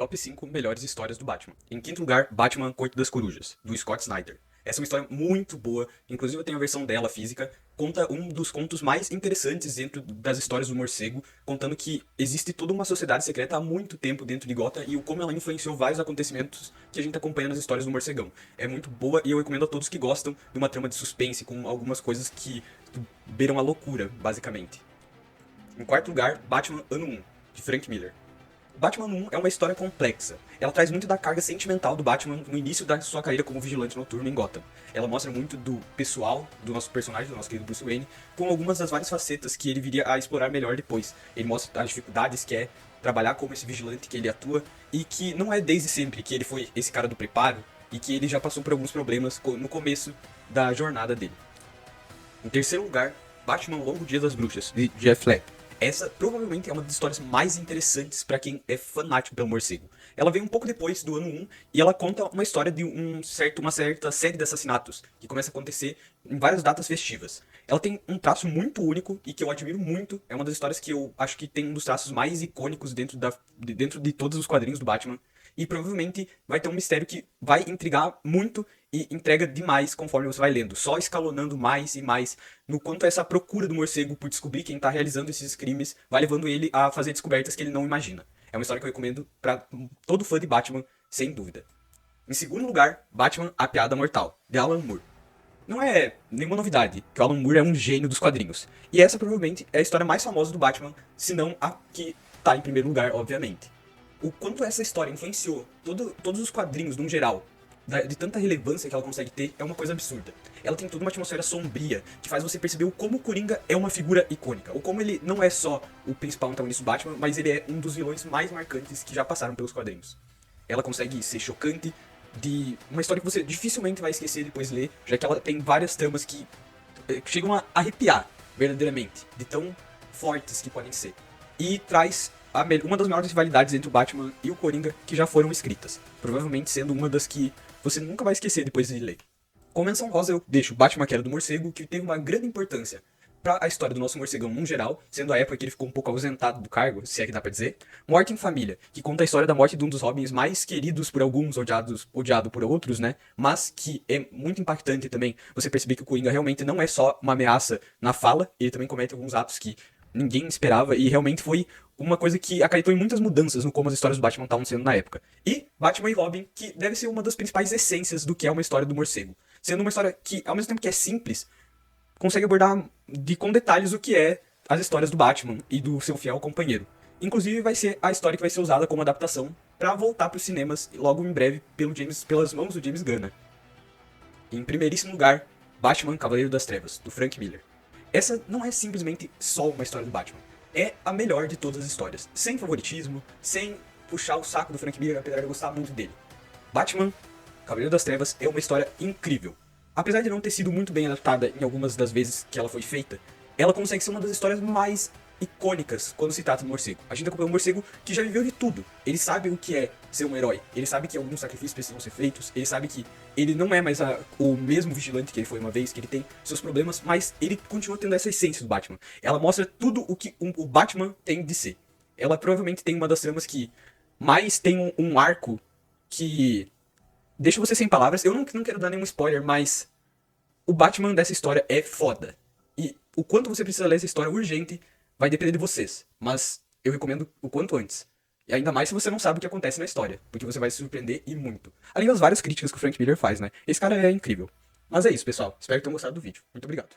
Top 5 melhores histórias do Batman. Em quinto lugar, Batman Corte das Corujas, do Scott Snyder. Essa é uma história muito boa, inclusive eu tenho a versão dela física, conta um dos contos mais interessantes dentro das histórias do morcego, contando que existe toda uma sociedade secreta há muito tempo dentro de Gotham e como ela influenciou vários acontecimentos que a gente acompanha nas histórias do morcegão. É muito boa e eu recomendo a todos que gostam de uma trama de suspense com algumas coisas que beiram a loucura, basicamente. Em quarto lugar, Batman Ano 1, de Frank Miller. Batman 1 é uma história complexa. Ela traz muito da carga sentimental do Batman no início da sua carreira como vigilante noturno em Gotham. Ela mostra muito do pessoal do nosso personagem, do nosso querido Bruce Wayne, com algumas das várias facetas que ele viria a explorar melhor depois. Ele mostra as dificuldades que é trabalhar como esse vigilante que ele atua e que não é desde sempre que ele foi esse cara do preparo e que ele já passou por alguns problemas no começo da jornada dele. Em terceiro lugar, Batman Longo Dia das Bruxas, de Jeff Lemire. Essa provavelmente é uma das histórias mais interessantes para quem é fanático pelo morcego. Ela veio um pouco depois do ano 1 e ela conta uma história de uma certa série de assassinatos que começa a acontecer em várias datas festivas. Ela tem um traço muito único e que eu admiro muito. É uma das histórias que eu acho que tem um dos traços mais icônicos dentro de todos os quadrinhos do Batman. E provavelmente vai ter um mistério que vai intrigar muito e entrega demais conforme você vai lendo, só escalonando mais e mais no quanto essa procura do morcego por descobrir quem tá realizando esses crimes vai levando ele a fazer descobertas que ele não imagina. É uma história que eu recomendo pra todo fã de Batman, sem dúvida. Em segundo lugar, Batman, A Piada Mortal, de Alan Moore. Não é nenhuma novidade que o Alan Moore é um gênio dos quadrinhos. E essa provavelmente é a história mais famosa do Batman, se não a que tá em primeiro lugar, obviamente. O quanto essa história influenciou todos os quadrinhos, no geral, de tanta relevância que ela consegue ter, é uma coisa absurda. Ela tem toda uma atmosfera sombria, que faz você perceber o como o Coringa é uma figura icônica. Ou como ele não é só o principal antagonista do Batman, mas ele é um dos vilões mais marcantes que já passaram pelos quadrinhos. Ela consegue ser chocante, de uma história que você dificilmente vai esquecer depois de ler, já que ela tem várias tramas que chegam a arrepiar, verdadeiramente, de tão fortes que podem ser. E traz uma das maiores rivalidades entre o Batman e o Coringa que já foram escritas, provavelmente sendo uma das que você nunca vai esquecer depois de ler. Com menção rosa eu deixo Batman Queda do Morcego, que teve uma grande importância para a história do nosso morcegão no geral, sendo a época que ele ficou um pouco ausentado do cargo, se é que dá pra dizer. Morte em Família, que conta a história da morte de um dos Robins mais queridos por alguns, odiado por outros, né? Mas que é muito impactante também você perceber que o Coringa realmente não é só uma ameaça na fala, ele também comete alguns atos que ninguém esperava e realmente foi uma coisa que acarretou em muitas mudanças no como as histórias do Batman estavam sendo na época. E Batman e Robin, que deve ser uma das principais essências do que é uma história do morcego. Sendo uma história que, ao mesmo tempo que é simples, consegue abordar com detalhes o que é as histórias do Batman e do seu fiel companheiro. Inclusive vai ser a história que vai ser usada como adaptação para voltar para os cinemas logo em breve pelas mãos do James Gunn. Em primeiríssimo lugar, Batman Cavaleiro das Trevas, do Frank Miller. Essa não é simplesmente só uma história do Batman. É a melhor de todas as histórias. Sem favoritismo, sem puxar o saco do Frank Miller, apesar de eu gostar muito dele. Batman, Cavaleiro das Trevas, é uma história incrível. Apesar de não ter sido muito bem adaptada em algumas das vezes que ela foi feita, ela consegue ser uma das histórias mais icônicas quando se trata do morcego. A gente acompanha um morcego que já viveu de tudo. Ele sabe o que é ser um herói. Ele sabe que alguns sacrifícios precisam ser feitos. Ele sabe que ele não é mais o mesmo vigilante que ele foi uma vez, que ele tem seus problemas, mas ele continua tendo essa essência do Batman. Ela mostra tudo o que o Batman tem de ser. Ela provavelmente tem uma das tramas que mais tem um arco que deixa você sem palavras. Eu não quero dar nenhum spoiler, mas o Batman dessa história é foda. E o quanto você precisa ler essa história urgente vai depender de vocês. Mas eu recomendo o quanto antes. E ainda mais se você não sabe o que acontece na história, porque você vai se surpreender e muito. Além das várias críticas que o Frank Miller faz, né? Esse cara é incrível. Mas é isso, pessoal. Espero que tenham gostado do vídeo. Muito obrigado.